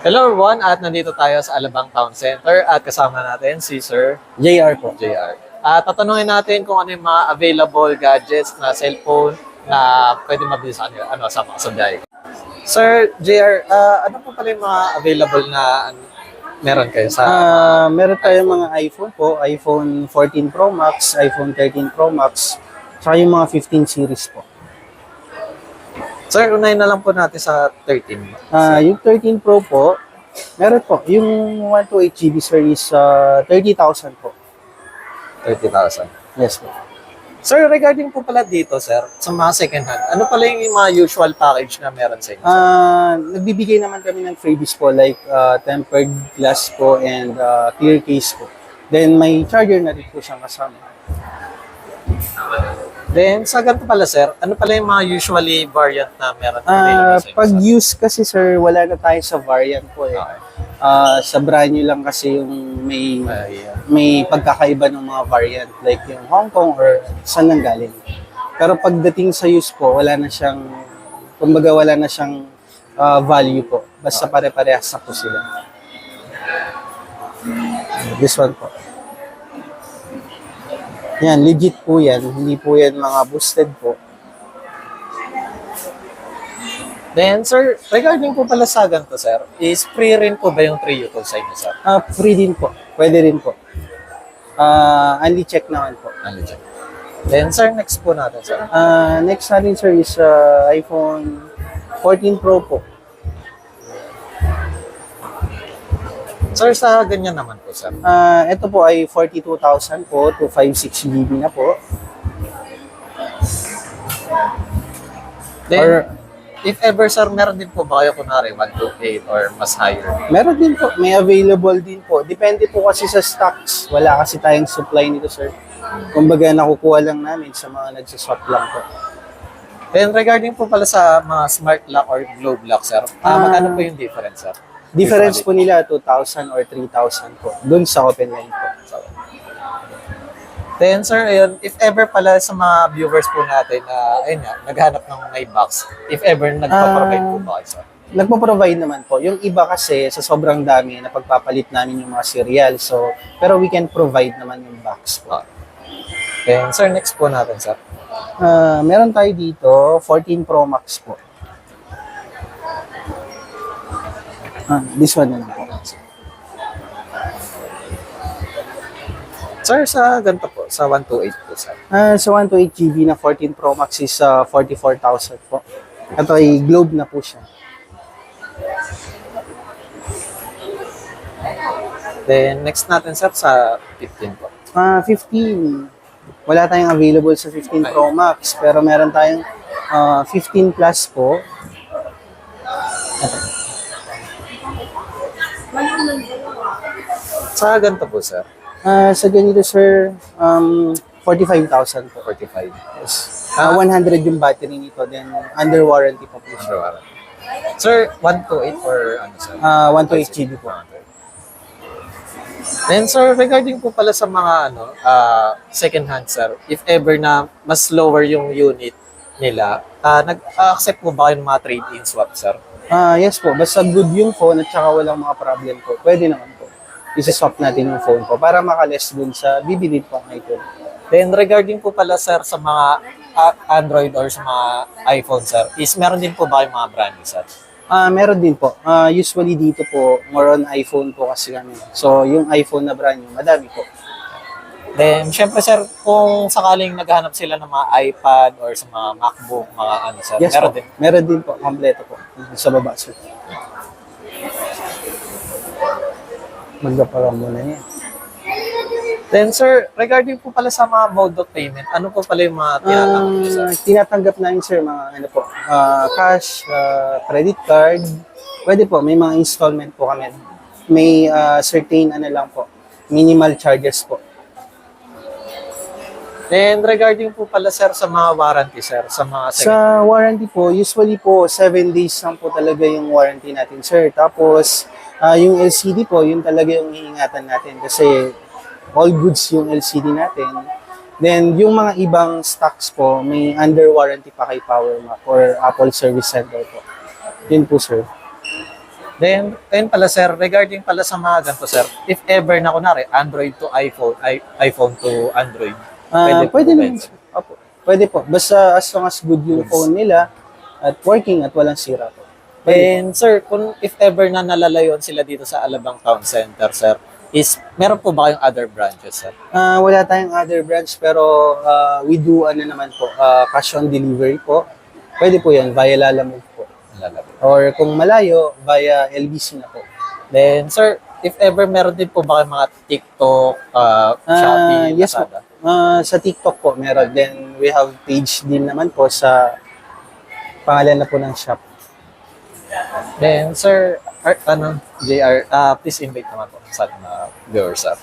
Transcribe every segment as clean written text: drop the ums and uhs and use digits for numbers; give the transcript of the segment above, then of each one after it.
Hello everyone, at nandito tayo sa Alabang Town Center at kasama natin si Sir JR po. JR. At tatanungin natin kung ano yung mga available gadgets na cellphone na pwede mabili sa kanila, sa mga sundayag. Sir JR, ano po pala yung mga available na meron kayo sa Meron tayong mga iPhone po, iPhone 14 Pro Max, iPhone 13 Pro Max, tsaka yung mga 15 series po. Sir, unahin na lang po natin sa 13. Yung 13 Pro po, meron po, yung 128GB series, 30,000 po. 30,000. Yes po. Sir, regarding po pala dito, sir, sa mga second hand, ano pala yung mga usual package na meron sa inyo? Nagbibigay naman kami ng freebies po, like tempered glass po and clear case po. Then may charger na rin po siyang kasama. Then, sa ganito pala, sir, ano pala yung mga usually variant na meron available sa inyo? Pag use kasi sir, wala na tayo sa variant po eh. Okay. Sa brand new lang kasi yung may pagkakaiba ng mga variant like yung Hong Kong or saan nang galing. Pero pagdating sa use po, wala na siyang value po. Basta pare-parehas na po sila. This one po. Yan, legit po yan. Hindi po yan mga boosted po. Then, sir, regarding po pala sa ganito, sir, is free rin po ba yung 3 utils sa inyo, sir? Free din po. Pwede rin po. Only check naman po. Ano dyan? Then, sir, next po natin, sir. Next natin sir is iPhone 14 Pro po. Sir, sa ganyan naman po, sir. Ito po ay 42,000 po to 56GB na po. Then, Or if ever, sir, meron din po ba kayo kunwari 128 or mas higher? meron din po, may available din po. Depende po kasi sa stocks. Wala kasi tayong supply nito sir. Kumbaga nakukuha lang namin sa mga nagsaswap lang po. Then, regarding po pala sa mga smart lock or globe lock, sir, magkano po yung difference, sir? Difference po nila 2,000 or 3,000 po. Doon sa open line po. Then, sir, ayun, if ever pala sa mga viewers po natin na, ayun nga, naghanap ng may box, if ever nagpa-provide po ba kayo, sir? Nagpo-provide naman po. Yung iba kasi sa sobrang dami na pagpapalit namin yung mga cereal. So, pero we can provide naman yung box po. Then, sir, next po natin, sir. Meron tayo dito 14 Pro Max po. This one na lang po. Sir, sa ganito po, sa 128 po, sir. Sa 128GB na 14 Pro Max is 44,000 po. Ito ay globe na po siya. Then, next natin, sir, sa 15 po. 15. Wala tayong available sa 15 Pro Max, pero meron tayong 15 Plus po. Sa ganito po, sir. Sa ganito, sir, 45,000 po. 45. Yes. 100 yung battery nito, then under warranty pa po siya. Sir, 128 or ano, sir? 128GB po. Then, sir, regarding po pala sa mga second hand, sir, if ever na mas lower yung unit nila, nag-accept po ba kayo ng mga trade-in swap, sir? Yes po, basta good yung phone at saka walang mga problem po. Pwede naman po. Isa-swap natin yung phone po para makaless dun sa bibili po ng item. Then, regarding po pala, sir, sa mga Android or sa mga iPhone, sir, is meron din po ba kayong mga brand new, sir? Meron din po. Usually dito po, more on iPhone po kasi kami. So, yung iPhone na brand new, madami po. Then, syempre, sir, kung sakaling naghahanap sila ng mga iPad or sa mga MacBook, mga ano, sir, Yes meron po. din. Meron din po. Kompleto po. Sa baba, sir. Magkaparam muna yan. Then, sir, regarding po pala sa mga mode of payment, ano po pala yung mga tinatanggap niyo, sir? Tinatanggap namin, sir, mga ano po, cash, credit card. Pwede po, may mga installment po kami. May certain ano lang po, minimal charges po. Then, regarding po pala, sir, sa mga warranty, sir, sa mga Sa warranty po, usually po, 7 days lang po talaga yung warranty natin, sir. Tapos, yung LCD po, yun talaga yung iingatan natin kasi all goods yung LCD natin. Then, yung mga ibang stocks po, may under warranty pa kay PowerMac or Apple Service Center po. Yun po, sir. Then, ayun pala sir, regarding pala sa mga ganito sir, if ever na kunwari, Android to iPhone, iPhone to Android, pwede po Pwede ba naman. yun, sir? Opo. Pwede po. Basta as long as good yung Goods. phone nila at working at walang sira po. Pwede po. And sir, kung if ever na nalalayon sila dito sa Alabang Town Center, sir, is meron po ba kayong other branches, sir? Wala tayong other branch pero we do ano naman po, cash on delivery po. Pwede po yan via Lalamove po. Lalabang. Or kung malayo, via LBC na po. Then, sir, if ever meron din po ba kayong mga TikTok, Shopee, Yes po. Lazada? Sa TikTok po meron. Then we have page din naman po sa pangalan na po ng shop. Then, sir, JR, please invite naman po sa ating mga viewers, sir.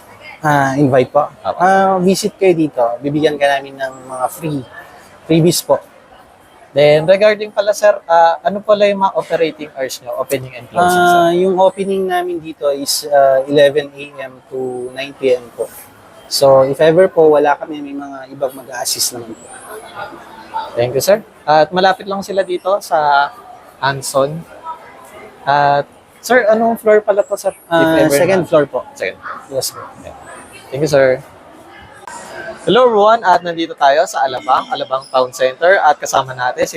Invite po. Apo. Visit kayo dito. Bibigyan ka namin ng mga freebies po. Then, regarding pala, sir, ano pala yung mga operating hours nyo, opening and closing, sir? Yung opening namin dito is 11 a.m. to 9 p.m. po. So, if ever po wala kami, may mga ibang mag-a-assist naman po. Thank you, sir. At malapit lang sila dito sa Anson. At, sir, anong floor pala to, sir? If ever Second na- floor po. Second. Yes po. Thank you, sir. Hello everyone, at nandito tayo sa Alabang Town Center at kasama natin si